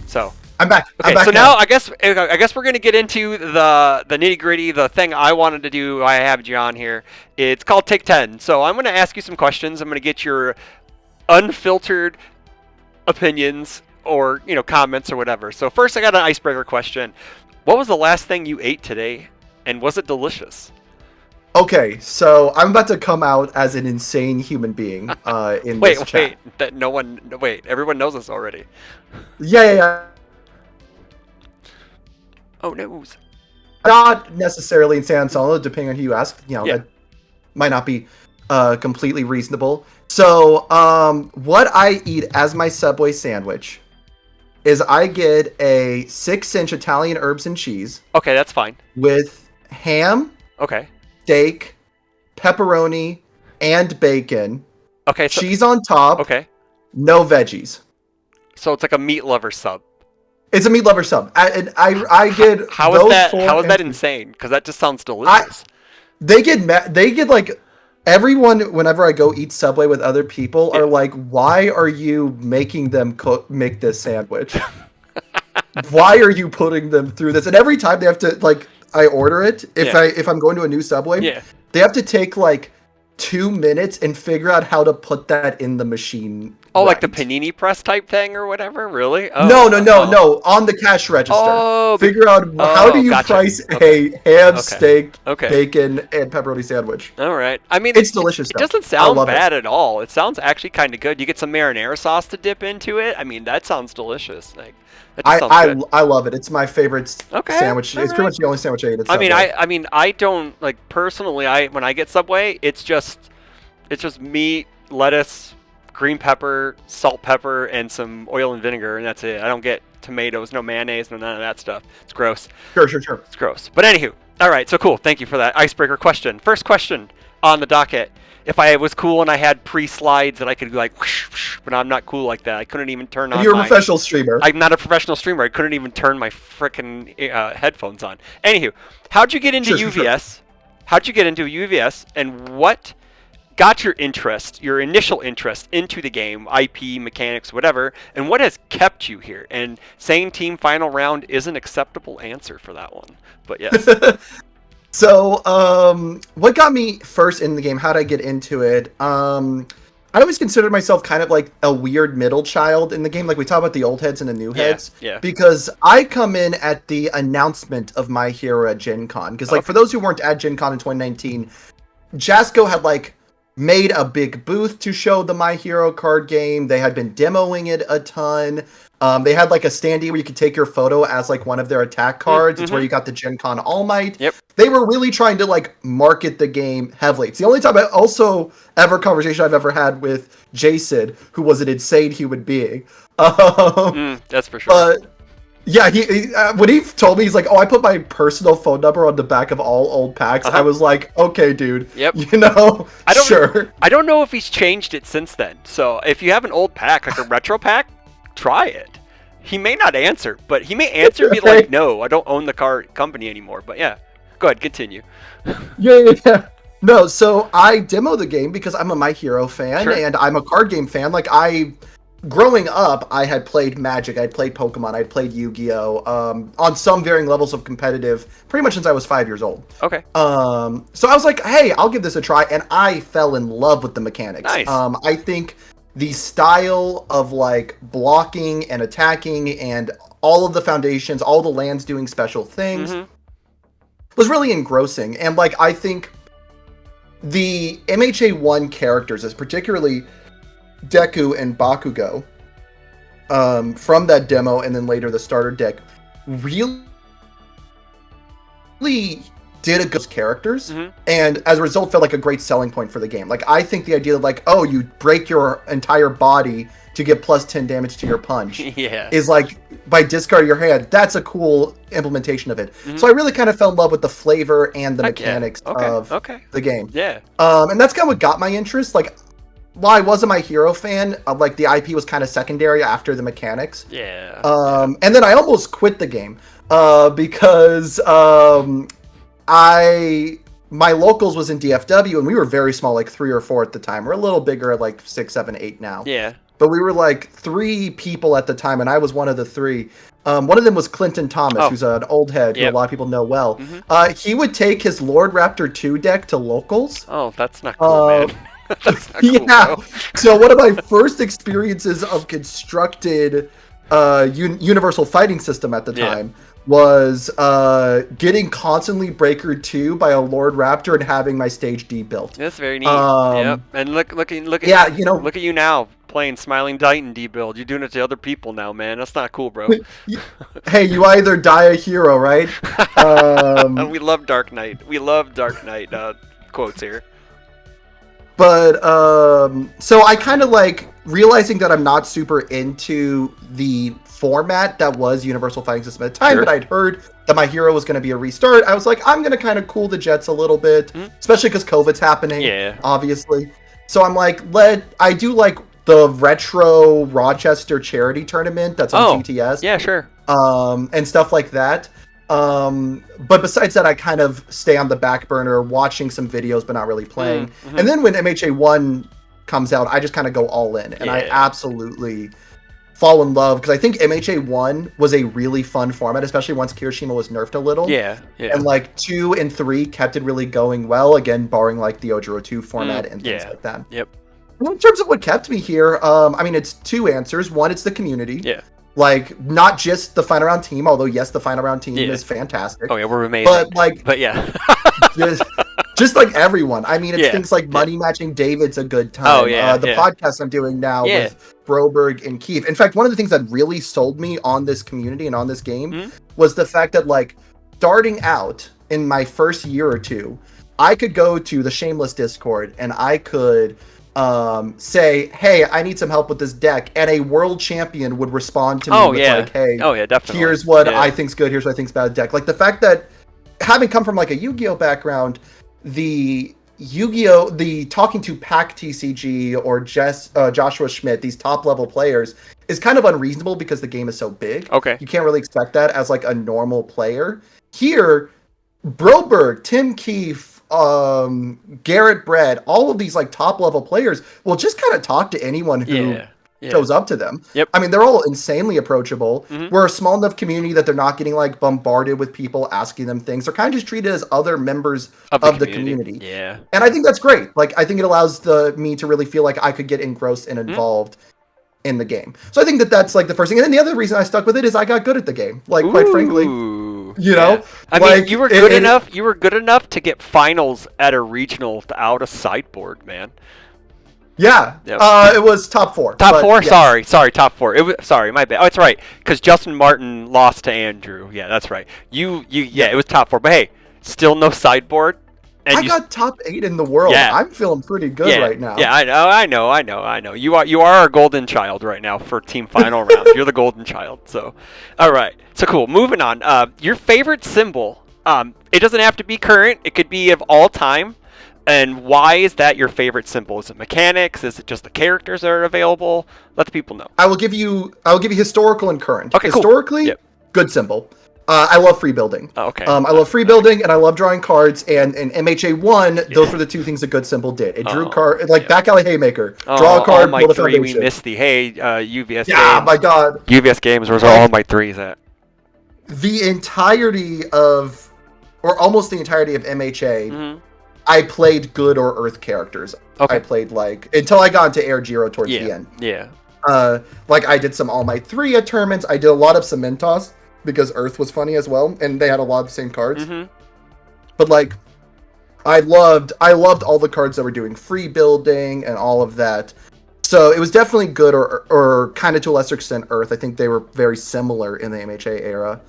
So I'm back. okay, I'm back so now I guess we're gonna get into the nitty gritty. The thing I wanted to do, I have you on here. It's called Take 10. So I'm gonna ask you some questions. I'm gonna get your unfiltered opinions or comments or whatever. So first, I got an icebreaker question. What was the last thing you ate today, and was it delicious? Okay, so I'm about to come out as an insane human being in this chat. That no one. Wait, everyone knows this already. Yeah. Oh no. Not necessarily insane on solo, depending on who you ask. Yeah. That might not be completely reasonable. So, what I eat as my Subway sandwich is I get a 6-inch Italian herbs and cheese. Okay, that's fine. With ham. Okay. Steak, pepperoni, and bacon. Okay. Cheese on top. Okay. No veggies. So it's like a meat lover sub. It's a meat lover sub. I get how those is that? four How is that insane? Because that just sounds delicious. They get like everyone whenever I go eat Subway with other people are like, why are you making them make this sandwich? Why are you putting them through this? And every time they have to like. I order it if I'm going to a new Subway. Yeah. They have to take like 2 minutes and figure out how to put that in the machine. Oh, like the panini press type thing or whatever? Really? Oh, no. On the cash register. Oh, figure out how do you price a ham, steak, bacon, and pepperoni sandwich. All right. I mean, it's delicious. It doesn't sound bad at all. It sounds actually kind of good. You get some marinara sauce to dip into it. I mean, that sounds delicious. Like. I love it. It's my favorite sandwich. It's pretty much the only sandwich I eat at Subway. I mean, I don't like personally. When I get Subway, it's just meat, lettuce, green pepper, salt, pepper, and some oil and vinegar, and that's it. I don't get tomatoes, no mayonnaise, no none of that stuff. It's gross. Sure. It's gross. But anywho, all right. So cool. Thank you for that icebreaker question. First question on the docket. If I was cool and I had pre-slides that I could like, whoosh, whoosh, but I'm not cool like that. I couldn't even turn on. You're a professional streamer. I'm not a professional streamer. I couldn't even turn my frickin' headphones on. Anywho, how'd you get into UVS? How'd you get into UVS, and what got your initial interest into the game, IP, mechanics, whatever, and what has kept you here? And saying team final round is an acceptable answer for that one. But yes. So, what got me first in the game? How'd I get into it? I always considered myself kind of like a weird middle child in the game. Like we talk about the old heads and the new heads. Yeah. Because I come in at the announcement of My Hero at Gen Con. Because for those who weren't at Gen Con in 2019, Jasco had like made a big booth to show the My Hero card game. They had been demoing it a ton. They had like a standee where you could take your photo as like one of their attack cards. Mm-hmm. It's where you got the Gen Con All Might. Yep. They were really trying to like market the game heavily. It's the only time conversation I've ever had with Jason, who was an insane human being. That's for sure. But yeah, he when he told me, he's like, "Oh, I put my personal phone number on the back of all old packs." I was like, "Okay, dude. Yep. Sure." I don't know if he's changed it since then. So if you have an old pack, like a retro pack, try it. He may not answer, but he may answer me like, "No, I don't own the card company anymore." But yeah, go ahead, continue. Yeah. No, so I demo the game because I'm a My Hero fan and I'm a card game fan. Like growing up, I had played Magic, I had played Pokemon, I had played Yu-Gi-Oh! On some varying levels of competitive, pretty much since I was 5 years old. Okay. So I was like, hey, I'll give this a try, and I fell in love with the mechanics. Nice. I think the style of like blocking and attacking and all of the foundations, all the lands doing special things was really engrossing. And like, I think the MHA1 characters, as particularly Deku and Bakugo, from that demo and then later the starter deck, really did a good characters, and as a result felt like a great selling point for the game. Like, I think the idea that like, oh, you break your entire body to get plus 10 damage to your punch is like, by discarding your hand, that's a cool implementation of it. So I really kind of fell in love with the flavor and the mechanics of the game. Yeah. And that's kind of what got my interest. Like, while I wasn't My Hero fan, like the IP was kind of secondary after the mechanics. Yeah. And then I almost quit the game because my locals was in DFW and we were very small, like 3 or 4 at the time. We're a little bigger at like 6, 7, 8 now. Yeah. but we were like 3 people at the time, and I was one of the 3. One of them was Clinton Thomas, who's an old head who a lot of people know well. He would take his Lord Raptor 2 deck to locals. Oh, that's not cool, man. That's not cool, yeah. bro. So one of my first experiences of constructed Universal Fighting System at the time was getting constantly Breaker 2 by a Lord Raptor and having my stage D built. That's very neat. Yep. And look at look at you now playing Smiling Titan D build. You're doing it to other people now, man. That's not cool, bro. Hey, you either die a hero, right? We love Dark Knight. We love Dark Knight quotes here. But so I kind of like realizing that I'm not super into the format that was Universal Fighting System at the time, but I'd heard that my hero was going to be a restart. I was like, I'm going to kind of cool the jets a little bit, especially because COVID's happening, obviously. So I'm like, I do like the retro Rochester charity tournament that's on GTS. Yeah, sure. And stuff like that. But besides that, I kind of stay on the back burner watching some videos, but not really playing. And then when MHA 1 comes out, I just kind of go all in, and I absolutely fall in love, because I think MHA 1 was a really fun format, especially once Kirishima was nerfed a little. And like 2 and 3 kept it really going well, again, barring like the Ojiro 2 format and things like that. In terms of what kept me here, I mean, it's 2 answers. One, it's the community. Like, not just the final round team, although yes, the final round team is fantastic. Oh yeah, we're amazing. But yeah. just like everyone. I mean, it's things like money matching David's a good time. The podcast I'm doing now with Broberg and Keith. In fact, one of the things that really sold me on this community and on this game was the fact that, like, starting out in my first year or 2, I could go to the Shameless Discord and I could say, hey, I need some help with this deck, and a world champion would respond to me with like, hey, definitely. Here's what I think's good, here's what I think's bad deck. Like, the fact that, having come from like a Yu-Gi-Oh background, the talking to Pack TCG or Joshua Schmidt, these top level players, is kind of unreasonable because the game is so big. You can't really expect that as like a normal player. Here, Broberg, Tim Keefe, Garrett Brett, all of these like top level players will just kind of talk to anyone who shows up to them. I mean, they're all insanely approachable. We're a small enough community that they're not getting like bombarded with people asking them things. They're kind of just treated as other members of the community. And I think that's great. Like, I think it allows me to really feel like I could get engrossed and involved in the game. So I think that's like the first thing. And then the other reason I stuck with it is I got good at the game. Like, quite frankly, you know, I mean, you were good enough. You were good enough to get finals at a regional out of sideboard, man. It was top 4. Top 4? Yes. Sorry, top 4. Sorry, my bad. Oh, it's right, because Justin Martin lost to Andrew. Yeah, that's right. It was top 4. But hey, still no sideboard. And I got top 8 in the world. I'm feeling pretty good right now. Yeah, I know. You are our golden child right now for team final round. You're the golden child. So, all right. So cool. Moving on. Your favorite symbol. It doesn't have to be current. It could be of all time. And why is that your favorite symbol? Is it mechanics? Is it just the characters that are available? Let the people know. I will give you historical and current. Okay, historically, good symbol. I love free building. I love free building, and I love drawing cards. And in MHA 1, those were the 2 things a good symbol did. It drew card, like Back Alley Haymaker. Draw a card, build a foundation. We missed the UVS games. My God. UVS games, where's all my 3s at? The entirety of, or almost the entirety of MHA, I played good or Earth characters. I played like, until I got into Air Giro towards the end. Like, I did some All Might 3 at tournaments. I did a lot of Cementos, because Earth was funny as well, and they had a lot of the same cards. But like, I loved all the cards that were doing free building and all of that. So it was definitely good or kind of to a lesser extent Earth. I think they were very similar in the MHA era.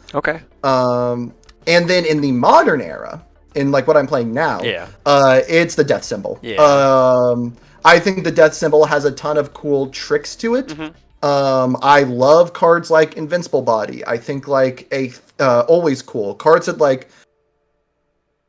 And then in the modern era, in like what I'm playing now, it's the death symbol. I think the death symbol has a ton of cool tricks to it. I love cards like Invincible Body. I think like always cool cards that like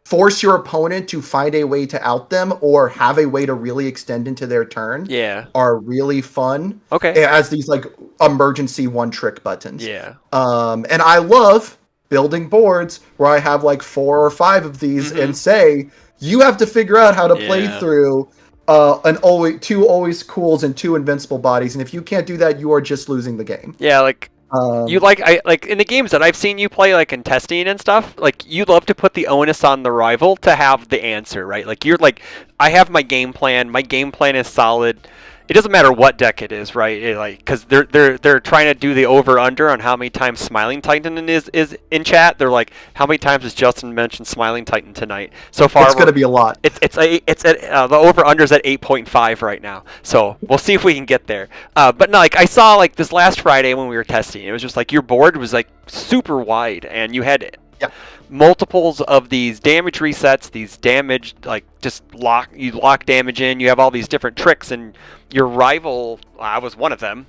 force your opponent to find a way to out them or have a way to really extend into their turn. Are really fun. As these like emergency 1-trick buttons. And I love building boards where I have like 4 or 5 of these and say, you have to figure out how to play through two always cools and two invincible bodies, and if you can't do that, you are just losing the game. Yeah, like you like in the games that I've seen you play, like in testing and stuff, like you love to put the onus on the rival to have the answer, right? Like you're like, I have my game plan. My game plan is solid. It doesn't matter what deck it is, right? Like, because they're trying to do the over under on how many times Smiling Titan is in chat. They're like, how many times has Justin mentioned Smiling Titan tonight? So far, it's gonna be a lot. The over under is at 8.5 right now. So we'll see if we can get there. But no, like I saw like this last Friday when we were testing, it was just like your board was like super wide, and you had multiples of these damage resets, these damage like just lock damage in. You have all these different tricks, and your rival, I was one of them,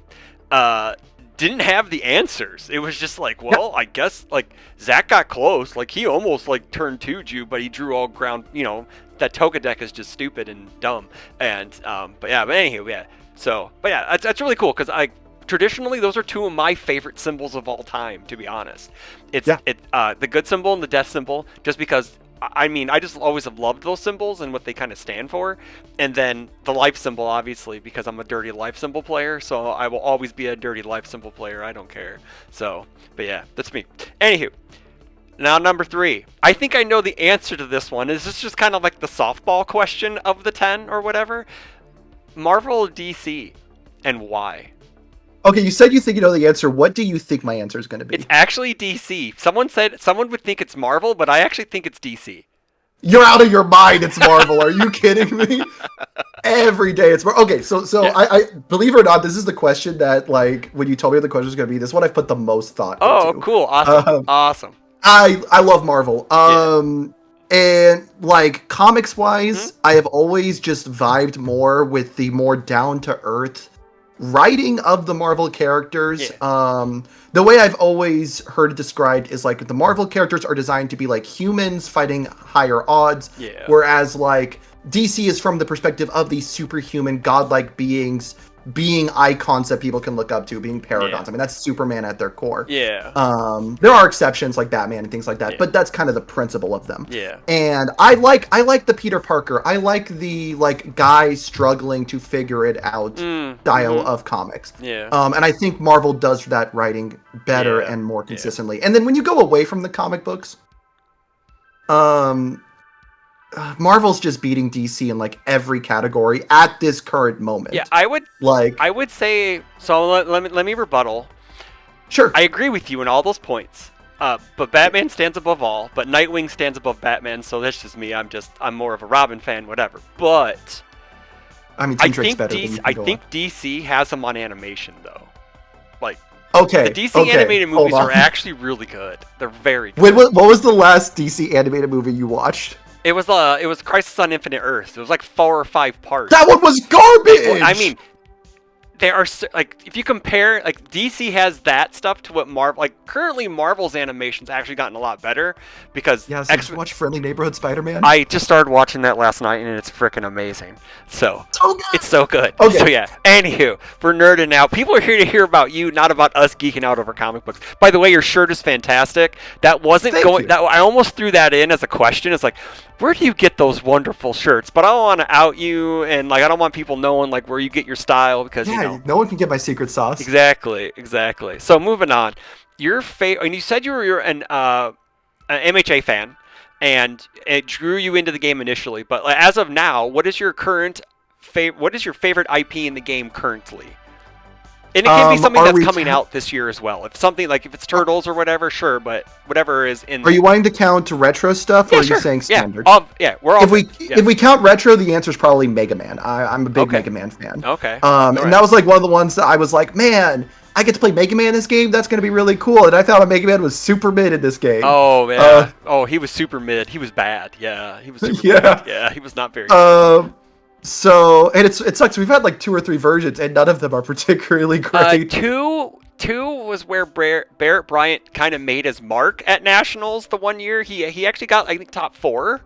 didn't have the answers. It was just like, well, I guess like Zach got close, like he almost like turn 2'd you, but he drew all ground. You know, that Toga deck is just stupid and dumb. And but anywho, that's really cool because traditionally, those are two of my favorite symbols of all time, to be honest. It's the good symbol and the death symbol, just because, I mean, I just always have loved those symbols and what they kind of stand for. And then the life symbol, obviously, because I'm a dirty life symbol player, so I will always be a dirty life symbol player. I don't care. So, but yeah, that's me. Anywho, now number 3. I think I know the answer to this one. Is this just kind of like the softball question of the 10 or whatever? Marvel or DC, and why? Okay, you said you think you know the answer. What do you think my answer is going to be? It's actually DC. Someone would think it's Marvel, but I actually think it's DC. You're out of your mind. It's Marvel. Are you kidding me? Every day it's Marvel. Okay, so yeah. I believe it or not, this is the question that, like, when you told me what the question was going to be, this is what I've put the most thought into. Oh, cool. Awesome. Awesome. I love Marvel. And, like, comics-wise, I have always just vibed more with the more down-to-earth writing of the Marvel characters. The way I've always heard it described is like the Marvel characters are designed to be like humans fighting higher odds, whereas like DC is from the perspective of these superhuman godlike beings being icons that people can look up to, being paragons. I mean, that's Superman at their core. There are exceptions like Batman and things like that, but that's kind of the principle of them. And I like the Peter Parker. I like the like guy struggling to figure it out style of comics. And I think Marvel does that writing better and more consistently. And then when you go away from the comic books, Marvel's just beating DC in like every category at this current moment. I would say so. Let me rebuttal. Sure, I agree with you in all those points. But Batman stands above all. But Nightwing stands above Batman. So that's just me. I'm more of a Robin fan, whatever. But I mean, I think DC has them on animation though. Like the DC animated movies are actually really good. They're very good. What was the last DC animated movie you watched? It was Crisis on Infinite Earths. It was like 4 or 5 parts. That one was garbage. Well, I mean, they are like if you compare like DC has that stuff to what Marvel like currently Marvel's animation's actually gotten a lot better because so you watch Friendly Neighborhood Spider-Man? I just started watching that last night and it's freaking amazing. So it's so good. Okay. So yeah. Anywho, for nerding out, people are here to hear about you, not about us geeking out over comic books. By the way, your shirt is fantastic. That wasn't that I almost threw that in as a question. It's like, where do you get those wonderful shirts? But I don't want to out you, and like I don't want people knowing like where you get your style because you know no one can get my secret sauce. Exactly. So moving on, and you said you're an MHA fan, and it drew you into the game initially. But as of now, what is your favorite IP in the game currently? And it can be something that's coming out this year as well. If it's Turtles or whatever, sure, but whatever is in. Are you wanting to count retro stuff, or are you saying standard? If we count retro, the answer is probably Mega Man. I'm a big Mega Man fan. Okay. And that was like one of the ones that I was like, man, I get to play Mega Man in this game. That's going to be really cool. And I thought Mega Man was super mid in this game. Oh yeah. He was super mid. He was bad. Yeah, he was super bad. Yeah, he was not very good. So, and it sucks. We've had like 2 or 3 versions, and none of them are particularly great. Two was where Barrett Bryant kind of made his mark at Nationals the one year. He actually got, I think, top 4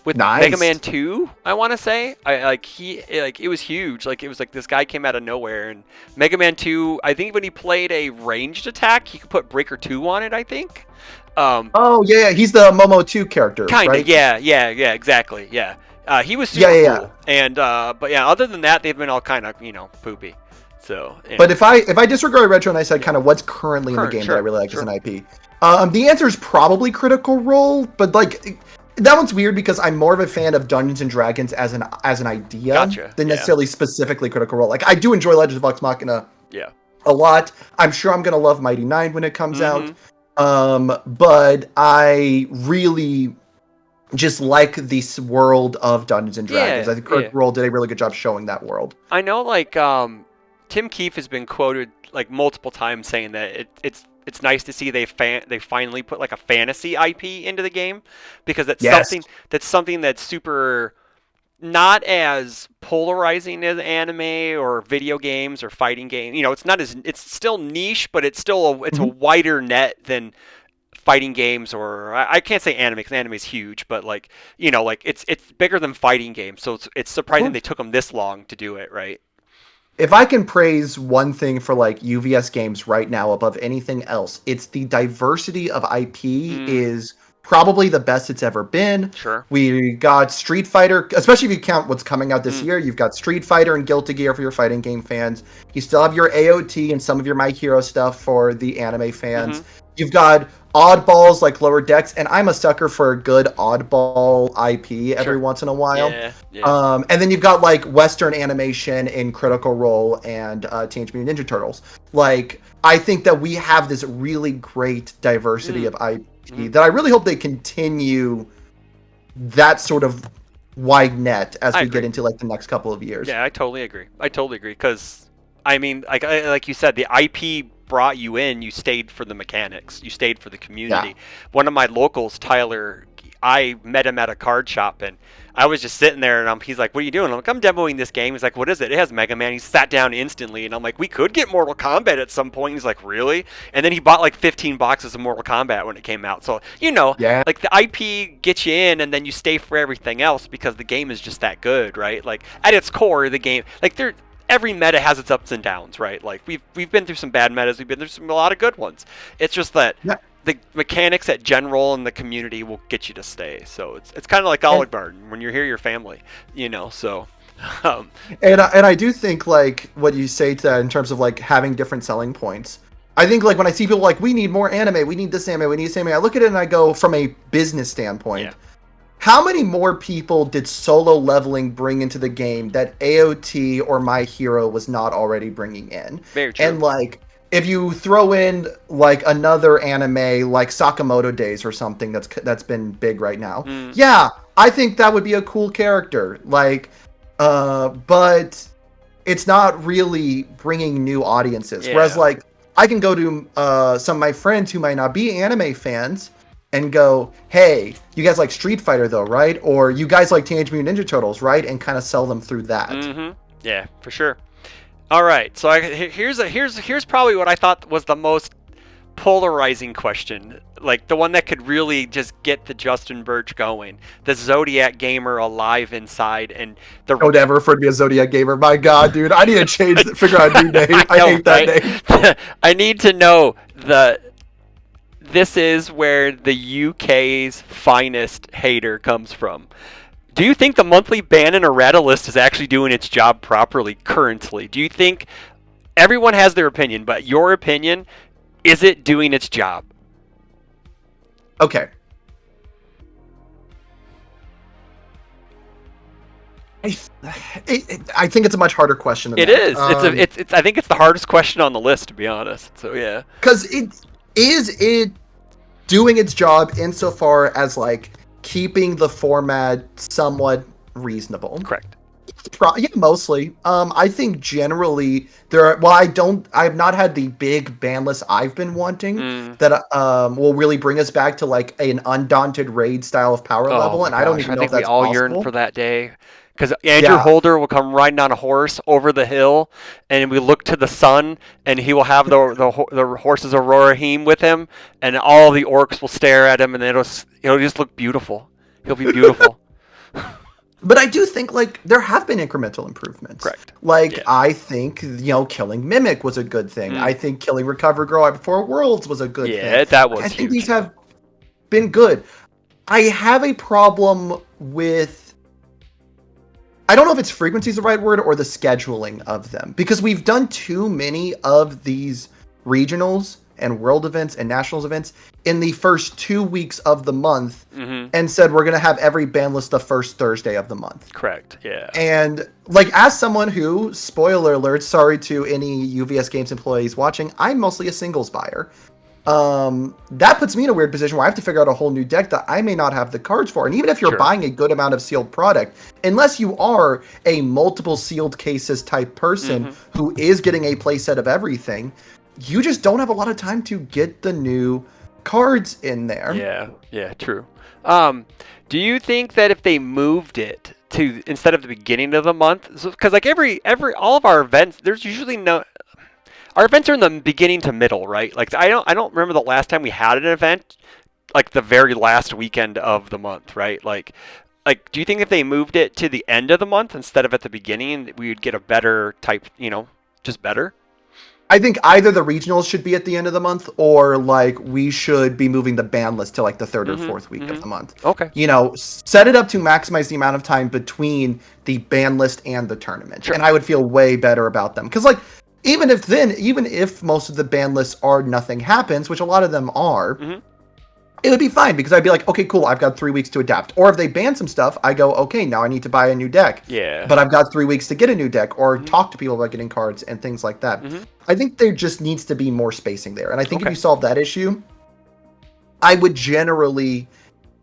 with Mega Man 2, I want to say. It was huge. Like, it was like this guy came out of nowhere. And Mega Man 2, I think when he played a ranged attack, he could put Breaker 2 on it, I think. He's the Momo 2 character, Kinda, right? yeah, exactly, yeah. He was super Yeah. cool. And but yeah, other than that, they've been all kind of poopy. So. Anyway. But if I disregard retro and I said kind of what's currently in the game that I really like as an IP, the answer is probably Critical Role. But like that one's weird because I'm more of a fan of Dungeons and Dragons as an idea than necessarily specifically Critical Role. Like I do enjoy Legends of Vox Machina a lot. I'm sure I'm gonna love Mighty Nine when it comes out. But I really just like this world of Dungeons and Dragons. I think Critical Role did a really good job showing that world. I know, like Tim Keefe has been quoted like multiple times saying that it's nice to see they finally put like a fantasy IP into the game, because that's something that's super not as polarizing as anime or video games or fighting games. It's still niche, but it's still a wider net than fighting games, or I can't say anime because anime is huge, but like it's bigger than fighting games. So it's surprising they took them this long to do it, right? If I can praise one thing for like UVS games right now above anything else, it's the diversity of IP is probably the best it's ever been. Sure. We got Street Fighter, especially if you count what's coming out this year. You've got Street Fighter and Guilty Gear for your fighting game fans. You still have your AOT and some of your My Hero stuff for the anime fans. You've got oddballs like Lower Decks, and I'm a sucker for a good oddball IP every once in a while. And then you've got like Western animation in Critical Role and Teenage Mutant Ninja Turtles. Like, I think that we have this really great diversity of IP that I really hope they continue that sort of wide net as we get into like the next couple of years. Yeah, I totally agree. Because I mean, like you said, the IP brought you in, you stayed for the mechanics, you stayed for the community. One of my locals, Tyler, I met him at a card shop, and I was just sitting there, and he's like, "What are you doing?" I'm like, "I'm demoing this game." He's like, "What is it?" "It has Mega Man." He sat down instantly, and I'm like, "We could get Mortal Kombat at some point." He's like, "Really?" And then he bought like 15 boxes of Mortal Kombat when it came out. So like the IP gets you in, and then you stay for everything else because the game is just that good, right? Like at its core, the game, like every meta has its ups and downs, right? Like we've been through some bad metas, we've been through a lot of good ones. It's just that the mechanics at general and the community will get you to stay. So it's kind of like Olive Garden. When you're here, you're family, So, and I do think like what you say to that in terms of like having different selling points. I think like when I see people like, we need more anime, we need this anime, we need this anime, I look at it and I go, from a business standpoint, how many more people did solo leveling bring into the game that AOT or My Hero was not already bringing in? Very true. And like, if you throw in like another anime like Sakamoto Days or something that's been big right now, I think that would be a cool character. Like, but it's not really bringing new audiences. Whereas like, I can go to some of my friends who might not be anime fans and go, "Hey, you guys like Street Fighter though, right? Or you guys like Teenage Mutant Ninja Turtles, right?" And kind of sell them through that. Yeah, for sure. All right, so here's probably what I thought was the most polarizing question, like the one that could really just get the Justin Burch going, the Zodiac gamer alive inside, and the don't ever refer to me as Zodiac gamer. My God, dude, I need to figure out a new name. I hate that name. I need to know this is where the UK's finest hater comes from. Do you think the monthly ban and errata list is actually doing its job properly currently? Do you think everyone has their opinion, but your opinion, is it doing its job? Okay. I think it's a much harder question than that. It is. I think it's the hardest question on the list, to be honest. So yeah. Because it doing its job insofar as like keeping the format somewhat reasonable. Correct. Yeah, mostly. I think generally I have not had the big ban list I've been wanting that will really bring us back to like an undaunted raid style of power level, and I don't even know if that's possible. I think we all yearn for that day. Because Andrew Holder will come riding on a horse over the hill, and we look to the sun, and he will have the horse's Aurora Heme with him, and all the orcs will stare at him, and it'll just look beautiful. He'll be beautiful. But I do think like there have been incremental improvements. Correct. Like I think killing Mimic was a good thing. I think killing Recover Girl Before Worlds was a good thing. Yeah, that was. I think these have been good. I have a problem with I don't know if it's frequency is the right word or the scheduling of them, because we've done too many of these regionals and world events and nationals events in the first 2 weeks of the month, and said we're going to have every ban list the first Thursday of the month. Correct. Yeah. And like, as someone who, spoiler alert, sorry to any UVS Games employees watching, I'm mostly a singles buyer. That puts me in a weird position where I have to figure out a whole new deck that I may not have the cards for. And even if you're buying a good amount of sealed product, unless you are a multiple sealed cases type person who is getting a playset of everything, you just don't have a lot of time to get the new cards in there. Yeah, true. Do you think that if they moved it to instead of the beginning of the month, because like every all of our events, there's usually no. Our events are in the beginning to middle, right? Like I don't remember the last time we had an event like the very last weekend of the month, right? Like do you think if they moved it to the end of the month instead of at the beginning, we would get a better type, just better? I think either the regionals should be at the end of the month, or like we should be moving the ban list to like the third or fourth week of the month. Okay. Set it up to maximize the amount of time between the ban list and the tournament. Sure. And I would feel way better about them. Because like, even if most of the ban lists are nothing happens, which a lot of them are, it would be fine, because I'd be like, okay, cool, I've got 3 weeks to adapt. Or if they ban some stuff, I go, okay, now I need to buy a new deck. Yeah. But I've got 3 weeks to get a new deck, or talk to people about getting cards and things like that. I think there just needs to be more spacing there. And I think if you solve that issue, I would generally,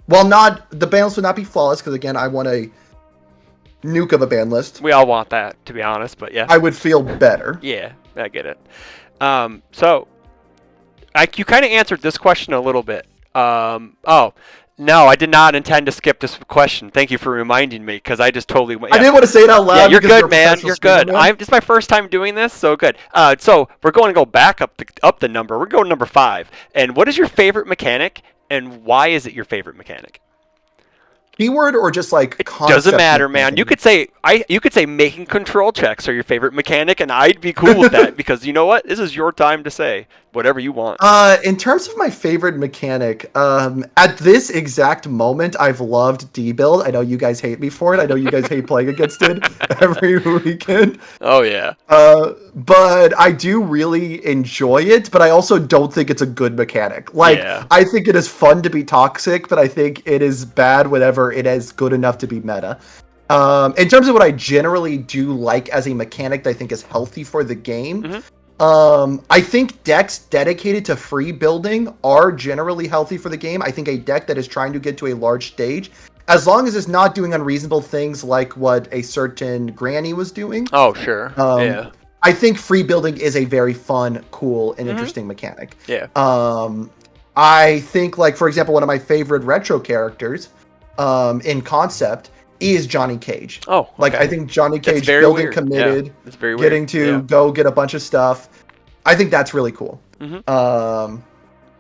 the ban list would not be flawless, because again, I want a nuke of a ban list. We all want that, to be honest, but yeah. I would feel better. Yeah, I get it. So, you kind of answered this question a little bit. No, I did not intend to skip this question. Thank you for reminding me, because I just totally went. I didn't want to say it out loud. Yeah, you're good, man. You're good. This is my first time doing this, so good. So we're going to go back up the number. We're going number 5. And what is your favorite mechanic, and why is it your favorite mechanic? Keyword or just like concept? Doesn't matter, man. You could say making control checks are your favorite mechanic, and I'd be cool with that, because you know what? This is your time to say whatever you want. In terms of my favorite mechanic, at this exact moment, I've loved D-Build. I know you guys hate me for it. I know you guys hate playing against it every weekend. Oh yeah. But I do really enjoy it, but I also don't think it's a good mechanic. I think it is fun to be toxic, but I think it is bad whenever it is good enough to be meta. In terms of what I generally do like as a mechanic that I think is healthy for the game, I think decks dedicated to free building are generally healthy for the game. I think a deck that is trying to get to a large stage, as long as it's not doing unreasonable things like what a certain Granny was doing. Oh, sure. Yeah. I think free building is a very fun, cool, and interesting mechanic. Yeah. I think, like, for example, one of my favorite retro characters in concept is Johnny Cage. Oh, okay. Like, I think Johnny Cage building weird. Committed, it's very getting to go get a bunch of stuff. I think that's really cool.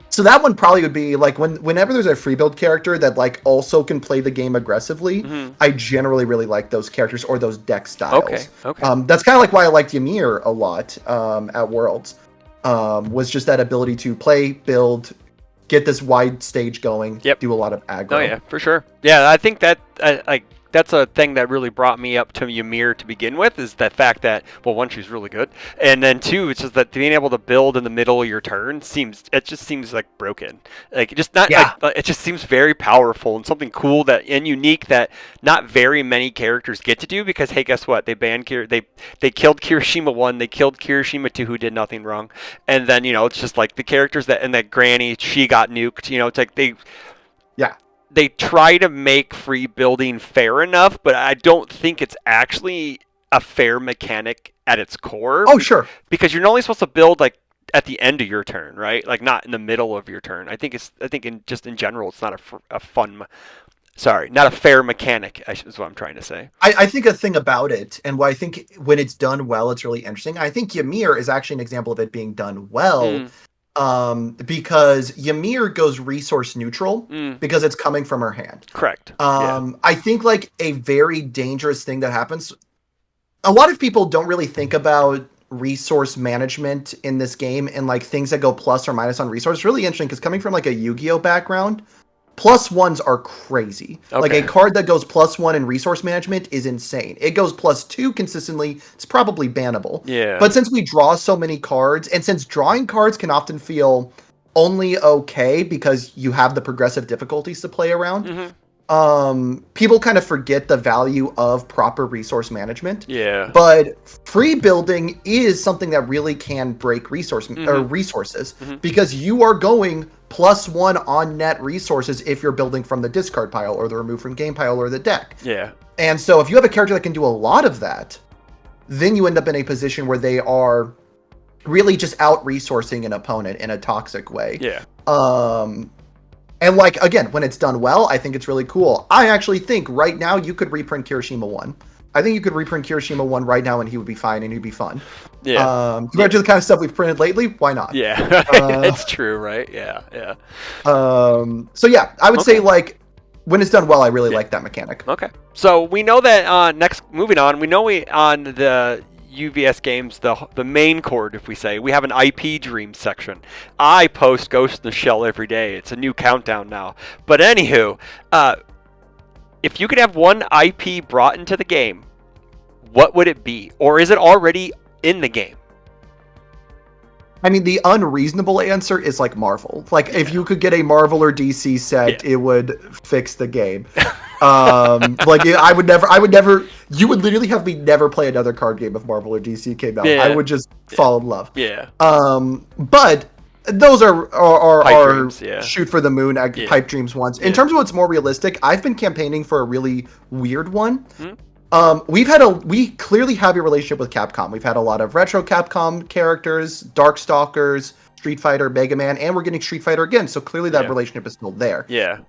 So that one probably would be like whenever there's a free build character that like also can play the game aggressively, I generally really like those characters or those deck styles. Okay. That's kind of like why I liked Ymir a lot at Worlds. Was just that ability to play, build, get this wide stage going, do a lot of aggro. Oh yeah, for sure. Yeah, I think that that's a thing that really brought me up to Ymir to begin with, is that fact that, well, one, she's really good, and then two, it's just that being able to build in the middle of your turn just seems like broken. Like, it just not, it just seems very powerful and something cool and unique that not very many characters get to do, because, hey, guess what? They banned they killed Kirishima 1, they killed Kirishima 2, who did nothing wrong, and then, it's just like the characters that Granny, she got nuked, it's like they try to make free building fair enough, but I don't think it's actually a fair mechanic at its core. Oh, sure. Because you're only supposed to build like at the end of your turn, right? Like not in the middle of your turn. I think in general, it's not not a fair mechanic, is what I'm trying to say. I think a thing about it, and why I think when it's done well, it's really interesting. I think Ymir is actually an example of it being done well. Because Ymir goes resource neutral because it's coming from her hand. Correct. I think like a very dangerous thing that happens. A lot of people don't really think about resource management in this game and like things that go plus or minus on resource. It's really interesting because coming from like a Yu-Gi-Oh background, +1s are crazy. Okay. Like a card that goes +1 in resource management is insane. It goes +2 consistently, it's probably bannable. Yeah. But since we draw so many cards, and since drawing cards can often feel only okay because you have the progressive difficulties to play around, people kind of forget the value of proper resource management. Yeah. But free building is something that really can break resources because you are going +1 on net resources if you're building from the discard pile or the remove from game pile or the deck. Yeah. And so if you have a character that can do a lot of that, then you end up in a position where they are really just out resourcing an opponent in a toxic way. Yeah. And like, again, when it's done well, I think it's really cool. I actually think right now you could reprint Kirishima 1. I think you could reprint Kirishima 1 right now and he would be fine and he'd be fun. Yeah. Compared to the kind of stuff we've printed lately, why not? Yeah. It's true, right? Yeah. Yeah. So yeah, I would say like when it's done well, I really like that mechanic. Okay. So we know that moving on, we know on the UVS games, the main chord, if we say, we have an IP Dream section. I post Ghost in the Shell every day. It's a new countdown now. But anywho, if you could have one IP brought into the game, what would it be? Or is it already in the game? I mean, the unreasonable answer is like Marvel. Like, if you could get a Marvel or DC set, it would fix the game. I would never. You would literally have me never play another card game if Marvel or DC came out. I would just fall in love. Yeah. But those are dreams, shoot for the moon pipe dreams ones. In terms of what's more realistic, I've been campaigning for a really weird one. We clearly have a relationship with Capcom. We've had a lot of retro Capcom characters, Darkstalkers, Street Fighter, Mega Man, and we're getting Street Fighter again. So clearly that relationship is still there. Yeah.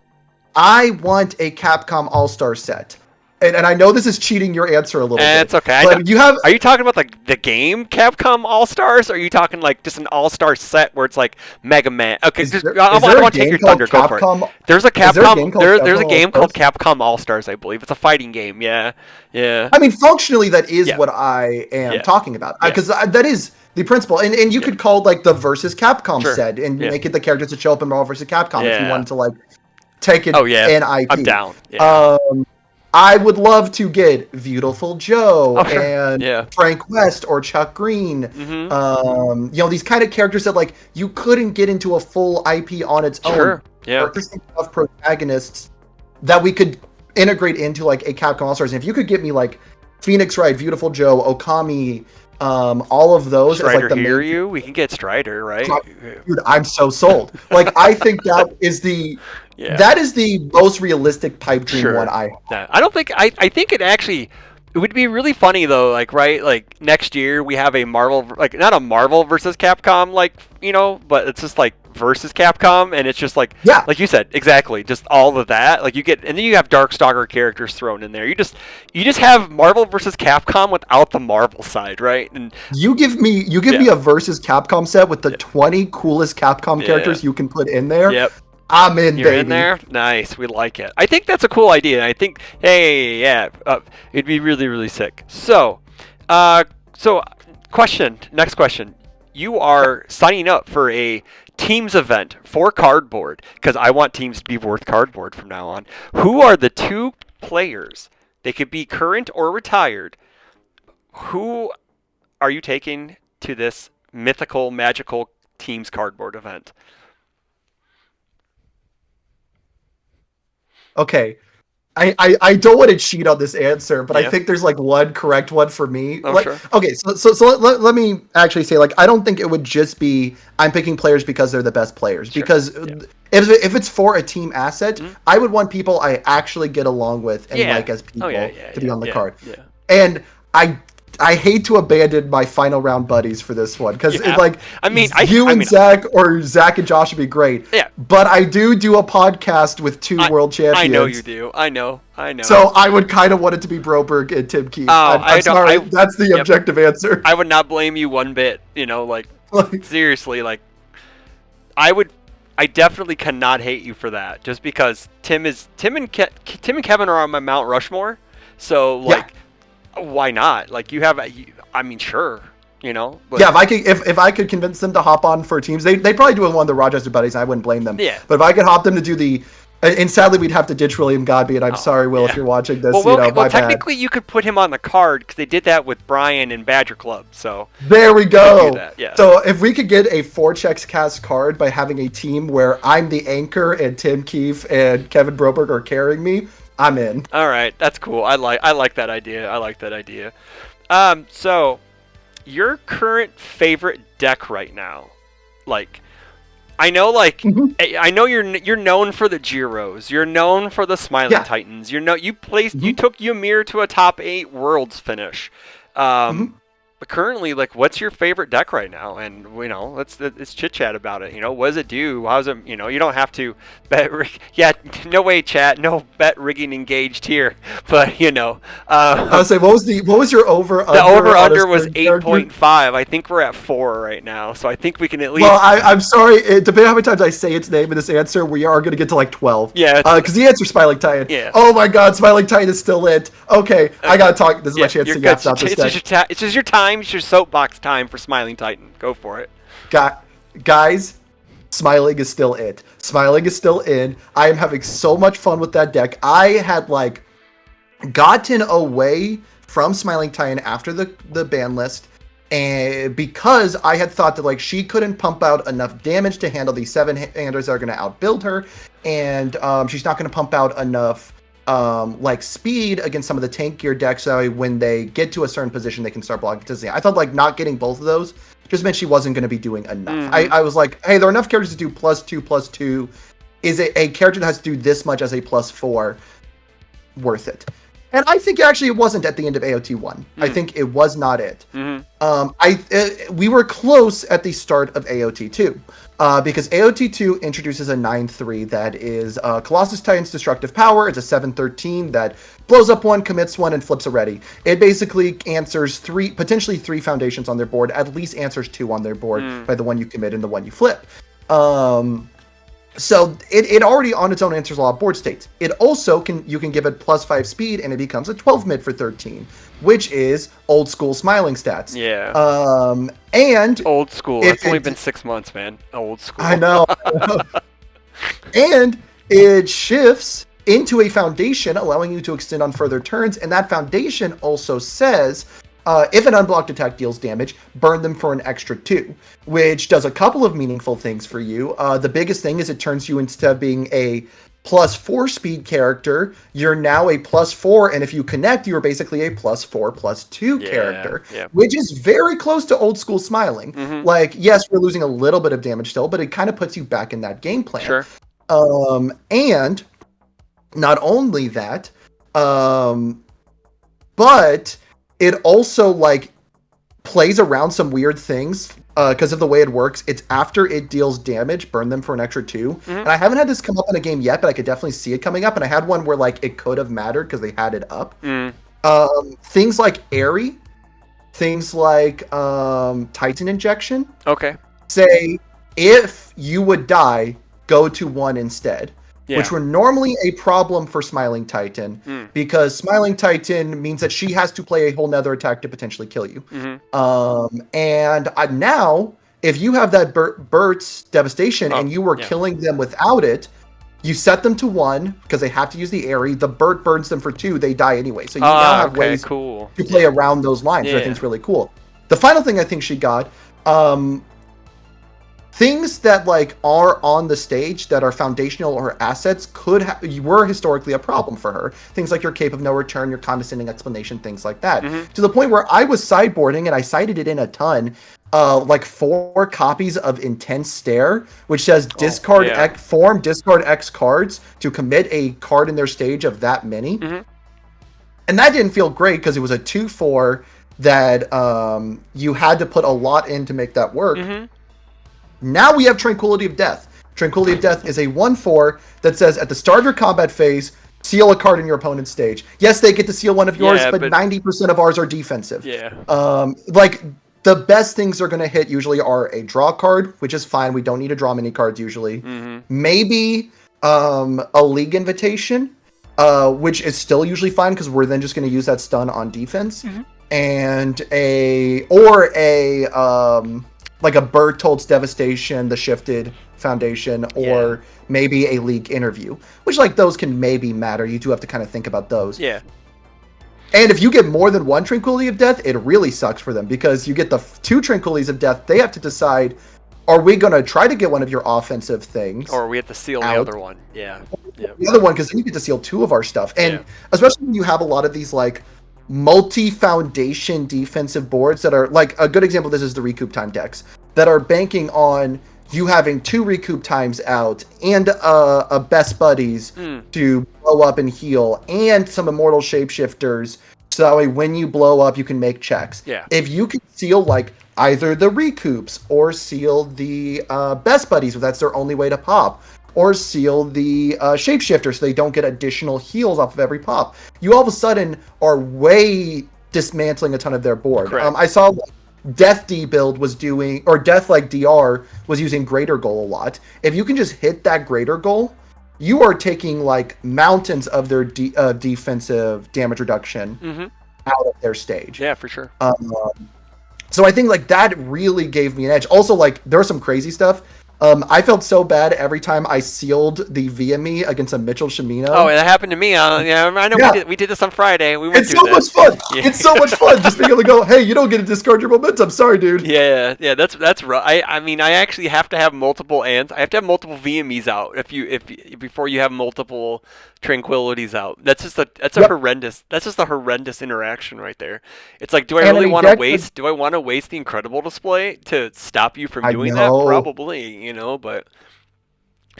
I want a Capcom All-Star set. And I know this is cheating your answer a little bit. It's okay. But are you talking about the game Capcom All-Stars? Or are you talking like just an All-Star set where it's like Mega Man? Okay, I want to take your thunder. Go for it. There's a Capcom. There's a game called Capcom All-Stars, I believe. It's a fighting game. Yeah. Yeah. I mean, functionally, that is what I am talking about. Because that is the principle. And you could call like the Versus Capcom set and make it the characters that show up in Marvel vs. Capcom if you wanted to like take it an IP. I'm down. Yeah. I would love to get Beautiful Joe and Frank West or Chuck Green. These kind of characters that like you couldn't get into a full IP on its own. Yeah. There's enough protagonists that we could integrate into like a Capcom All-Stars. And if you could get me like Phoenix Wright, Beautiful Joe, Okami, all of those Strider, as like the we can get Strider, right? Dude, I'm so sold. Like I think that is the that is the most realistic pipe dream one I have. I don't think I think it would be really funny though, like like next year we have a Marvel, like not a Marvel versus Capcom, like, but it's just like versus Capcom, and it's just like like you said, exactly, just all of that. Like you get, and then you have Darkstalker characters thrown in there. You just have Marvel versus Capcom without the Marvel side, right? And you give me a versus Capcom set with the 20 coolest Capcom characters you can put in there. Yep. I'm in, You're baby. in there? Nice. We like it. I think that's a cool idea. I think, it'd be really, really sick. So, next question. You are signing up for a Teams event for cardboard, because I want Teams to be worth cardboard from now on. Who are the 2 players? They could be current or retired. Who are you taking to this mythical, magical Teams cardboard event? Okay, I don't want to cheat on this answer, but I think there's like one correct one for me. Sure. Okay, so let me actually say, like, I don't think it would just be I'm picking players because they're the best players. Sure. Because if it's for a team asset, I would want people I actually get along with and like as people to be on the card. Yeah. And I hate to abandon my final round buddies for this one because Zach or Zach and Josh would be great. Yeah. But I do a podcast with 2 world champions. I know you do. I know. So I would kind of want it to be Broberg and Tim Keith. I'm sorry. That's the objective answer. I would not blame you one bit. Seriously, like I definitely cannot hate you for that. Just because Tim and Kevin are on my Mount Rushmore. So why not? Like you have, I mean, sure, But if I could convince them to hop on for teams, they'd probably do it with one of the Rochester buddies. And I wouldn't blame them. Yeah. But if I could hop them to do the And sadly, we'd have to ditch William Godby, and I'm sorry, Will, if you're watching this. Well, technically, you could put him on the card because they did that with Brian in Badger Club. So there we go. That, yeah. So if we could get a 4-checks cast card by having a team where I'm the anchor and Tim Keefe and Kevin Broberg are carrying me, I'm in. All right, that's cool. I like that idea. So your current favorite deck right now, like. I know, I know you're known for the Giros. You're known for the Smiling Titans. You took Ymir to a top 8 Worlds finish. But currently, what's your favorite deck right now? And let's chit chat about it. What does it do? How's it? You don't have to bet. No way, chat. No bet rigging engaged here. But I was saying, what was your over? The over under was 8.5. I think we're at 4 right now. So I think we can at least. Well, I'm sorry. Depending on how many times I say its name in this answer, we are going to get to 12. Yeah. Because the answer's Smiling Titan. Yeah. Oh my God, Smiling Titan is still it. Okay, I gotta talk. This is my chance to get about this deck. It's just your time. It's your soapbox time for Smiling Titan. Go for it. Guys, Smiling is still it. Smiling is still in. I am having so much fun with that deck. I had gotten away from Smiling Titan after the ban list, and because I had thought that she couldn't pump out enough damage to handle these 7-handers that are going to outbuild her, and she's not going to pump out enough speed against some of the tankier decks, so when they get to a certain position they can start blocking Disney. I thought not getting both of those just meant she wasn't going to be doing enough. I was like, hey, there are enough characters to do +2/+2. Is it a character that has to do this much as a +4 worth it? And I think actually it wasn't at the end of AOT 1. I think it was not it. We were close at the start of AOT 2. Because AOT 2 introduces a 9/3 that is Colossus Titan's Destructive Power. It's a 7/13 that blows up 1, commits 1, and flips a ready. It basically answers potentially 3 foundations on their board, at least answers 2 on their board by the one you commit and the one you flip. So it already on its own answers a lot of board states. It also you can give it +5 speed and it becomes a 12 mid for 13, which is old school Smiling stats. Yeah. And old school. It's only been 6 months, man. Old school. I know. And it shifts into a foundation, allowing you to extend on further turns. And that foundation also says, if an unblocked attack deals damage, burn them for an extra 2, which does a couple of meaningful things for you. The biggest thing is it turns you, instead of being a +4 speed character, you're now a +4, and if you connect, you're basically a +4/+2 character, which is very close to old school Smiling. Yes, we're losing a little bit of damage still, but it kind of puts you back in that game plan. Sure. And not only that, but it also plays around some weird things because of the way it works. It's after it deals damage, burn them for an extra 2. And I haven't had this come up in a game yet, but I could definitely see it coming up. And I had one where it could have mattered because they had it up. Things like Airy, things like Titan Injection. Okay. Say if you would die, go to 1 instead. Yeah. Which were normally a problem for Smiling Titan, because Smiling Titan means that she has to play a whole nother attack to potentially kill you. And now, if you have that Burt's Devastation and you were killing them without it, you set them to 1 because they have to use the Airy. The Burt burns them for 2; they die anyway. So you now have ways to play around those lines, which I think is really cool. The final thing I think she got. Things that are on the stage that are foundational or assets were historically a problem for her. Things like your Cape of No Return, your Condescending Explanation, things like that. To the point where I was sideboarding, and I cited it in a ton, 4 copies of Intense Stare, which says discard X cards to commit a card in their stage of that many. And that didn't feel great because it was a 2/4 that you had to put a lot in to make that work. Now we have Tranquility of Death. Tranquility of Death is a 1/4 that says at the start of your combat phase, seal a card in your opponent's stage. Yes, they get to seal one of yours, but 90% of ours are defensive. The best things they're going to hit usually are a draw card, which is fine. We don't need to draw many cards usually. Maybe a League Invitation, which is still usually fine because we're then just going to use that stun on defense. And like a Bertolt's Devastation, the Shifted Foundation, or maybe a League interview, which like those can maybe matter. You do have to kind of think about those. Yeah. And if you get more than one Tranquility of Death, it really sucks for them because you get the 2 Tranquilities of Death. They have to decide, are we going to try to get one of your offensive things? Or we have to seal the other one. Yeah. The other one, because then you get to seal 2 of our stuff. And especially when you have a lot of these like multi-foundation defensive boards that are like, a good example of this is the recoup time decks that are banking on you having 2 recoup times out and a best buddies to blow up and heal and some immortal shapeshifters, so that way when you blow up you can make checks. If you can seal like either the recoups or seal the best buddies if that's their only way to pop, or seal the shapeshifter so they don't get additional heals off of every pop, you all of a sudden are way dismantling a ton of their board. I saw Death D build was doing, or Death like DR was using Greater Goal a lot. If you can just hit that Greater Goal, you are taking like mountains of their defensive damage reduction out of their stage. Yeah, for sure. So I think like that really gave me an edge. Also, like there was some crazy stuff. I felt so bad every time I sealed the VME against a Mitchell Shimino. Oh, that happened to me. I know we did this on Friday. We went it's so much fun. It's so much fun just being able to go, hey, you don't get to discard your momentum. Sorry, dude. Yeah, that's right. I mean, I actually have to have multiple ands. I have to have multiple VMEs out before you have multiple Tranquilities out. That's just a horrendous. That's just a horrendous interaction right there. It's like, do I really want to waste? Do I want to waste the Incredible Display to stop you from doing that? Probably, but.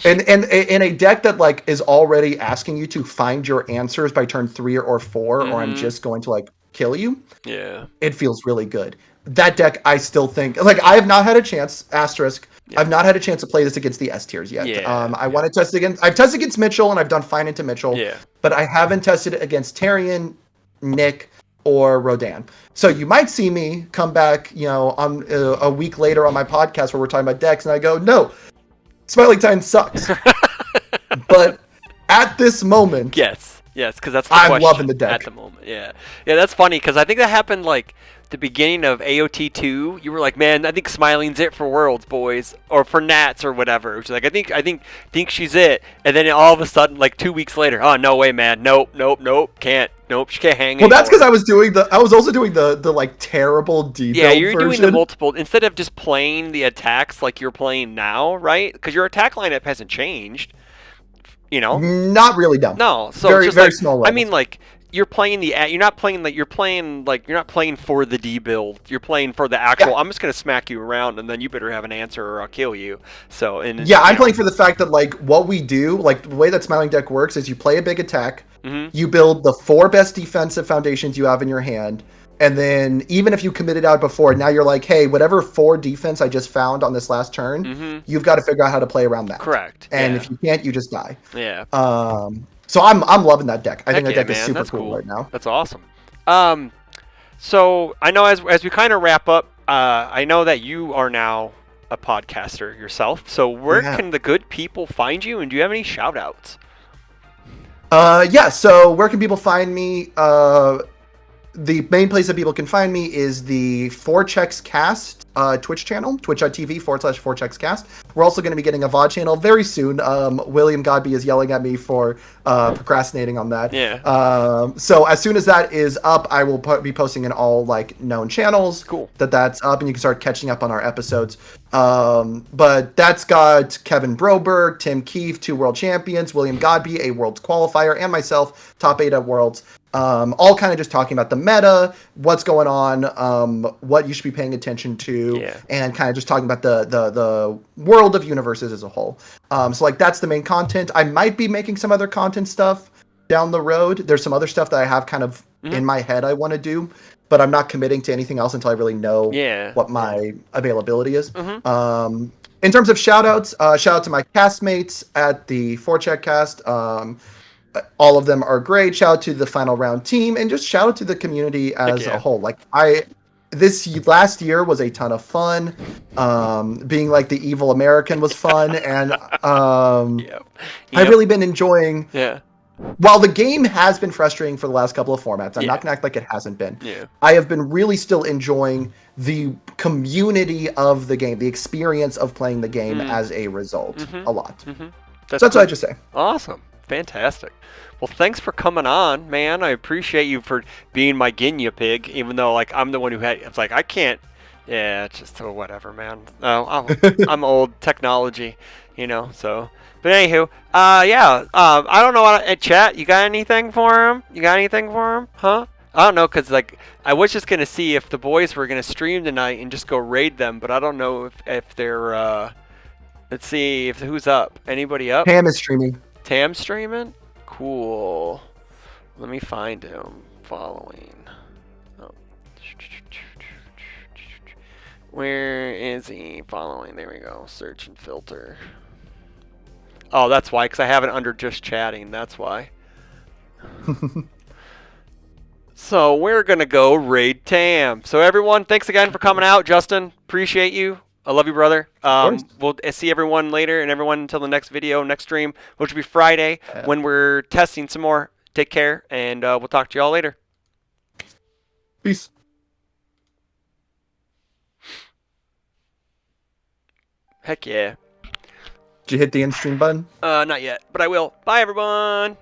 And in a deck that like is already asking you to find your answers by turn 3 or 4, or I'm just going to like kill you. Yeah. It feels really good. That deck, I still think, like I have not had a chance. Asterisk. Yeah. I've not had a chance to play this against the S tiers yet. I want to test it against. I've tested against Mitchell and I've done fine into Mitchell. Yeah. But I haven't tested it against Tyrion, Nick, or Rodan. So you might see me come back, on a week later on my podcast where we're talking about decks, and I go, no, Smiling Time sucks. But at this moment, yes, because that's the I'm question loving the deck at the moment. Yeah, that's funny because I think that happened like the beginning of AOT 2. You were like, man, I think Smiling's it for Worlds, boys, or for Nats or whatever. Which is like, I think she's it, and then all of a sudden, like 2 weeks later, oh no way, man, nope, can't. Nope, she can't hang. Well, that's because I was also doing the like terrible debuff. Yeah, you're version. doing the multiple instead of just playing the attacks like you're playing now, right? Because your attack lineup hasn't changed. Not really. No, so very just very like, small level. I mean, like you're playing you're not playing for the D build. You're playing for the actual. Yeah. I'm just gonna smack you around, and then you better have an answer, or I'll kill you. So I'm playing for the fact that like what we do, like the way that Smiling deck works is you play a big attack, you build the 4 best defensive foundations you have in your hand, and then even if you committed out before, now you're like, hey, whatever 4 defense I just found on this last turn, you've got to figure out how to play around that. Correct. And if you can't, you just die. Yeah. So I'm loving that deck. I think that deck is super cool right now. That's awesome. So I know as we kind of wrap up, I know that you are now a podcaster yourself. So where can the good people find you, and do you have any shout outs? So where can people find me? The main place that people can find me is the 4ChecksCast Twitch channel, twitch.tv/4ChecksCast. We're also going to be getting a VOD channel very soon. William Godby is yelling at me for procrastinating on that. Yeah. So as soon as that is up, I will be posting in all like known channels. Cool. That's up, and you can start catching up on our episodes. But that's got Kevin Broberg, Tim Keefe, 2 world champions, William Godby, a worlds qualifier, and myself, top 8 at worlds. All kind of just talking about the meta, what's going on, what you should be paying attention to, and kind of just talking about the world of UniVersus as a whole. So like that's the main content. I might be making some other content stuff down the road. There's some other stuff that I have kind of in my head I want to do, but I'm not committing to anything else until I really know what my availability is. In terms of shout outs, shout out to my castmates at the 4CheckCast. All of them are great. Shout out to the final round team, and just shout out to the community as a whole. Like this last year was a ton of fun. Being like the evil American was fun, and I've really been enjoying while the game has been frustrating for the last couple of formats, I'm Yeah. not gonna act like it hasn't been. Yeah. I have been really still enjoying the community of the game, the experience of playing the game as a result, a lot. Mm-hmm. So that's what I just say. Awesome. Fantastic. Well, thanks for coming on, man. I appreciate you for being my guinea pig, even though like I'm the one who had. It's like I can't. Yeah, it's just whatever, man. Oh, I'm old technology, So, but anywho, yeah. I don't know what chat. You got anything for him? You got anything for him? Huh? I don't know, cause like I was just gonna see if the boys were gonna stream tonight and just go raid them, but I don't know if they're. Let's see if who's up. Anybody up? Pam is streaming. Tam streaming? Cool. Let me find him. Following. Oh. Where is he? Following. There we go. Search and filter. Oh, that's why, because I have it under just chatting. That's why. So we're going to go raid Tam. So everyone, thanks again for coming out. Justin, appreciate you. I love you, brother. We'll see everyone later, and everyone until the next video, next stream, which will be Friday, when we're testing some more. Take care, and we'll talk to you all later. Peace. Heck yeah. Did you hit the end stream button? Not yet, but I will. Bye, everyone.